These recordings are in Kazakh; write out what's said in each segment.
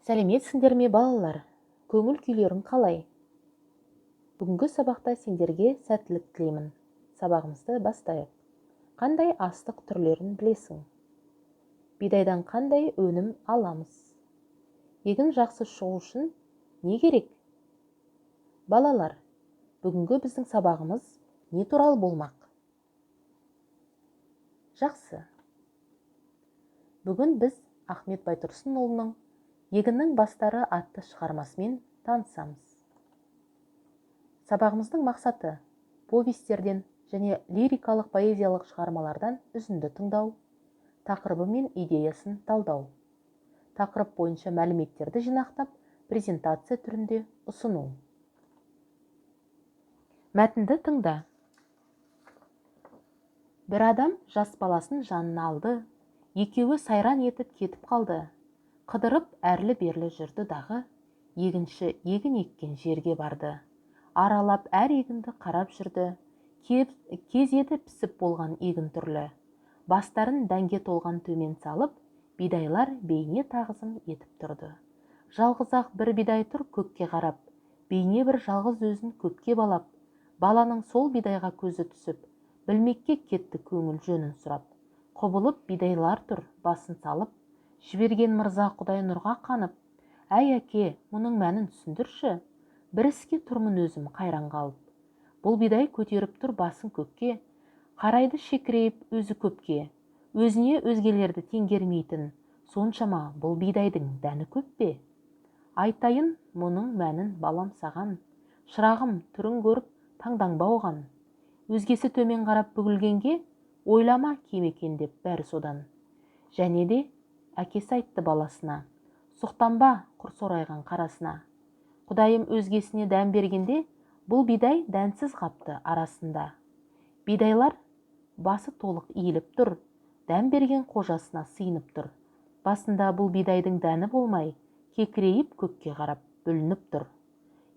Сәлеметсіңдер ме балалар? Көңіл күйлерің қалай? Бүгінгі сабақта сендерге сәттілік тілеймін. Сабағымызды бастайық. Қандай астық түрлерін білесің? Бидайдан қандай өнім аламыз? Егін жақсы шығу үшін не керек? Балалар, бүгінгі біздің сабағымыз не туралы болмақ? Жақсы. Бүгін біз Ахмет Байтұрсынұлының «Егіннің бастары» атты шығармасымен танысамыз. Сабағымыздың мақсаты повестерден және лирикалық поэзиялық шығармалардан үзінді тыңдау, тақырыбы мен идеясын талдау, тақырып бойынша мәліметтерді жинақтап, презентация түрінде ұсыну. Мәтінді тыңда. Бір адам жас баласын жанына алды, екеуі сайран етіп кетіп қалды. Қыдырып әрлі-берлі жүрді дағы, егінші егін еккен жерге барды. Аралап әр егінді қарап жүрді, кез еді пісіп болған егін түрлі. Бастарын дәнге толған төмен салып, бидайлар бейне тағзым етіп тұрды. Жалғыз-ақ бір бидай тұр көкке қарап, бейне бір жалғыз өзін көпке балап. Баланың сол бидайға көзі түсіп, білмекке кетті көңіл жөнін сұрап. Құбылып бидайлар тұр басын салып, жіберген мырза Құдай нұрға қанып. Әй әке, мұның мәнін түсіндірші, бір іске тұрмын өзім қайран қалып. Бұл бидай көтеріп тұр басын көкке, қарайды шекірейіп өзі көпке. Өзіне өзгелерді теңгермейтін, соншама бұл бидайдың дәні көп пе? Айтайын мұның мәнін балам саған, шырағым түрін көріп таңданба оған. Өзгесі төмен қарап бүгілгенге, ойлама кем екен деп бәрі содан. Және де әкесі айтты баласына, сұқтанба құр сорайған қарасына. Құдайым өзгесіне дән бергенде, бұл бидай дәнсіз қапты арасында. Бидайлар басы толық иіліп тұр, дән берген қожасына сыйынып тұр. Басында бұл бидайдың дәні болмай, кекірейіп көкке қарап бүлініп тұр.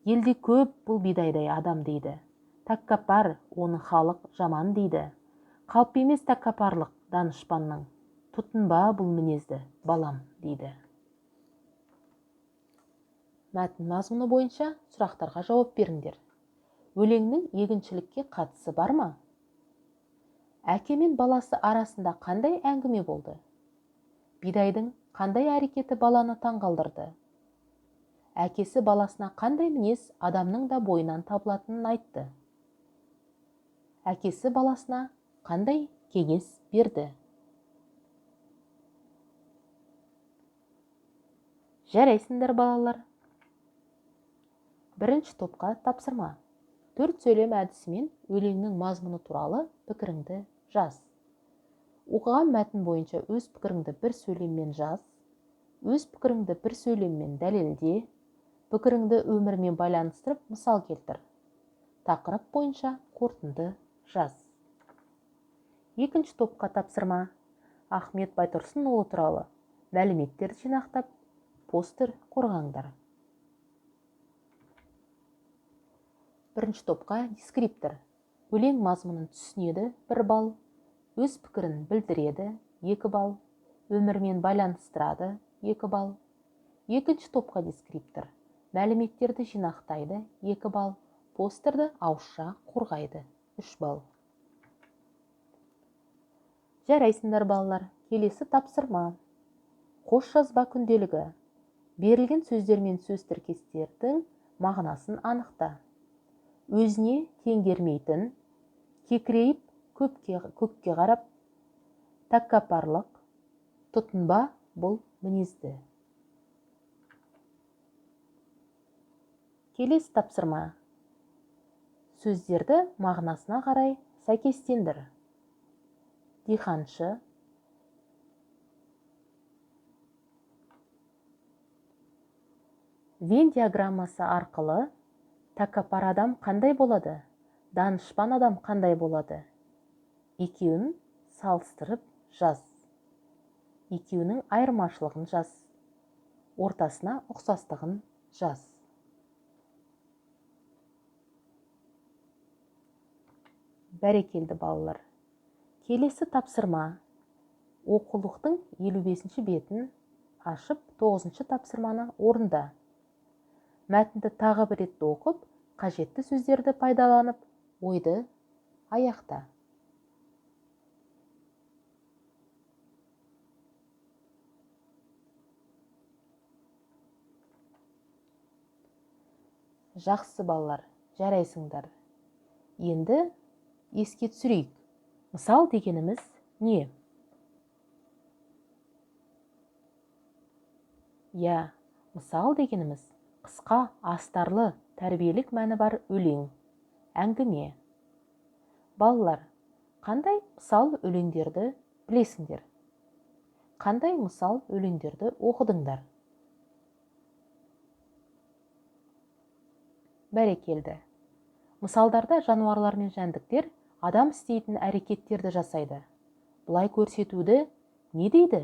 Елде көп бұл бидайдай адам дейді. Тәккапар, оны халық жаман дейді. Қалып емес тәккапарлық данышпанның, тұтынба бұл мінезді балам дейді. Мәтін мазмұны бойынша сұрақтарға жауап беріңдер. Өлеңнің егіншілікке қатысы бар ма? Әке мен баласы арасында қандай әңгіме болды? Бидайдың қандай әрекеті баланы таңғалдырды? Әкесі баласына қандай мінез адамның да бойынан табылатынын айтты? Әкесі баласына қандай кеңес берді? Жарайсыңдар балалар. Бірінші топқа тапсырма. 4 сөйлем әдісімен өлеңнің мазмұны туралы пікіріңді жаз. Оқыған мәтін бойынша өз пікіріңді бір сөйлеммен жаз. Өз пікіріңді бір сөйлеммен дәлелде. Пікіріңді өмірмен байланыстырып мысал келтір. Тақырып бойынша қорытынды жаз. Екінші топқа тапсырма. Ахмет Байтұрсынұлы туралы мәліметтерді жинақтап, постер қорғаңдар. Бірінші топқа дескриптор. Өлең мазмұнын түсінеді 1 балл, өз пікірін білдіреді 2 балл, өмірмен байланыстырады 2 балл. Екінші топқа дескриптор. Мәліметтерді жинақтайды 2 балл, постерді ауызша қорғайды 3 балл. Жарайсыңдар балалар, келесі тапсырма. Қос жазба күнделігі. Берілген сөздер мен сөз тіркестердің мағынасын анықта. Өзіне теңгермейтін, кекірейіп көкке қарап, тәккапарлық, тұтынба бұл мінезді. Келесі тапсырма. Сөздерді мағынасына қарай сәйкестендір. Диханшы, Вен диаграммасы арқылы тәккапар адам қандай болады? Данышпан адам қандай болады? Екеуін салыстырып жаз. Екеуінің айырмашылығын жаз. Ортасына ұқсастығын жаз. Бәрекелді балалар. Келесі тапсырма. Оқулықтың 55-ші бетін ашып 9-шы тапсырманы орында. Мәтінді тағы бір рет оқып, қажетті сөздерді пайдаланып, ойды аяқта. Жақсы балалар, жарайсыңдар. Енді еске түсірейік. Мысал дегеніміз не? Мысал дегеніміз қысқа, астарлы, тәрбиелік мәні бар өлең, әңгіме. Балалар, қандай мысал өлеңдерді білесіңдер? Қандай мысал өлеңдерді оқыдыңдар? Бәрекелді. Мысалдарда жануарлар мен жәндіктер адам істейтін әрекеттерді жасайды. Бұлай көрсетуді не дейді?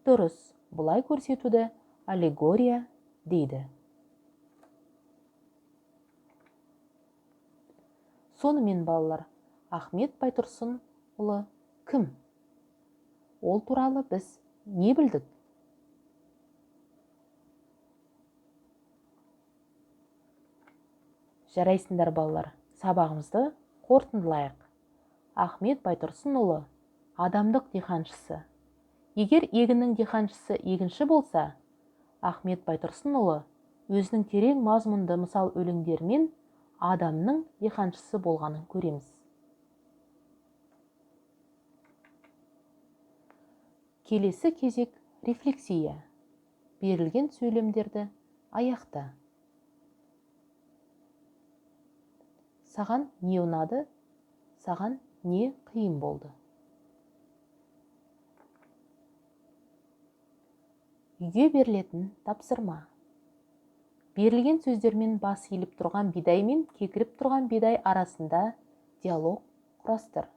Дұрыс, бұлай көрсетуді аллегория дейді. Сонымен балалар, Ахмет Байтұрсынұлы кім? Ол туралы біз не білдік? Жарайсыңдар балалар, сабағымызды қорытындылайық. Ахмет Байтұрсынұлы адамдық диханшысы. Егер егіннің диханшысы егінші болса, Ахмет Байтұрсынұлы өзінің терең мазмұнды мысал өлеңдерімен адамның диханшысы болғанын көреміз. Келесі кезек рефлексия. Берілген сөйлемдерді аяқта. Саған не ұнады? Саған не қиын болды? Үйге берілетін тапсырма. Берілген сөздермен бас иіліп тұрған бидай мен кекіріп тұрған бидай арасында диалог құрастыр.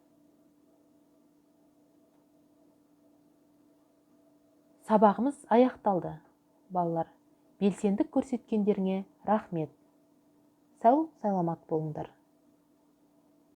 Сабағымыз аяқталды. Балалар, белсендік көрсеткендеріңе рахмет. Сау, саламат болыңдар.